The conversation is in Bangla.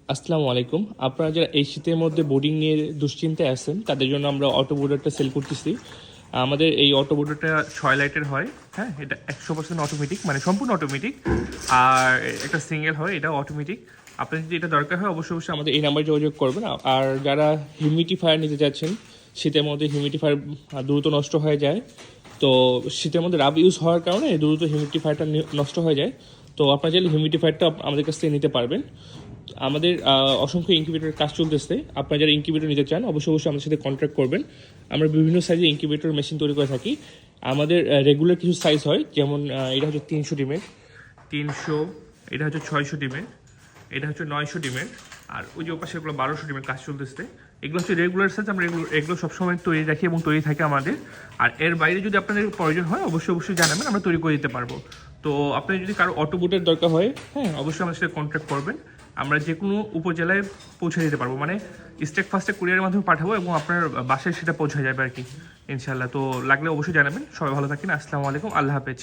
আসসালামু আলাইকুম। আপনারা যারা এই শীতের মধ্যে বোর্ডিং নিয়ে দুশ্চিন্তায় আছেন তাদের জন্য আমরা অটো বোর্ডারটা সেল করতেছি। আমাদের এই অটো বোর্ডারটা 6 লাইটের হয়। হ্যাঁ, এটা 100% অটোমেটিক, মানে সম্পূর্ণ অটোমেটিক। আর একটা সিঙ্গেল হয়, এটা অটোমেটিক। আপনার যদি এটা দরকার হয় অবশ্যই অবশ্যই আমাদের এই নাম্বারে যোগাযোগ করবেন। আর যারা হিউমিডিফায়ার নিতে যাচ্ছেন, শীতের মধ্যে হিউমিডিফায়ার দ্রুত নষ্ট হয়ে যায়, তো শীতের মধ্যে রাব ইউজ হওয়ার কারণে দ্রুত হিউমিডিফায়ারটা নষ্ট হয়ে যায়। তো আপনারা চাইলে হিউমিডিফায়ারটা আমাদের কাছ থেকে নিতে পারবেন। আমাদের অসংখ্য ইনকিউবেটরের কাজ চলতেছে। আপনারা যারা ইনকিউবেটর নিতে চান অবশ্যই অবশ্যই আমাদের সাথে কন্ট্যাক্ট করবেন। আমরা বিভিন্ন সাইজের ইনকিউবেটর মেশিন তৈরি করে থাকি। আমাদের রেগুলার কিছু সাইজ হয়, যেমন এটা হচ্ছে 300 ডিমের, 300, এটা হচ্ছে 600 ডিমের, এটা হচ্ছে 900 ডিমের, আর ওই যে ওপাশে এগুলো 1200 ডিমের কাজ চলতেছে। এগুলো হচ্ছে রেগুলার সাইজ। আমরা এগুলো সবসময় তৈরি রাখি এবং তৈরি থাকে আমাদের। আর এর বাইরে যদি আপনাদের প্রয়োজন হয় অবশ্যই অবশ্যই জানাবেন, আমরা তৈরি করে দিতে পারবো। তো আপনার যদি কারো অটো বুটের দরকার হয়, হ্যাঁ, অবশ্যই আমাদের সাথে কন্ট্যাক্ট করবেন। আমরা যে কোনো উপজেলায় পৌঁছে দিতে পারবো, মানে স্টেট ফার্স্টে কুরিয়ারের মাধ্যমে পাঠাবো এবং আপনার বাসায় সেটা পৌঁছে যাবে আর কি, ইনশাল্লাহ। তো লাগলে অবশ্যই জানাবেন। সবাই ভালো থাকেন। আসসালামু আলাইকুম, আল্লাহ হাফেজ।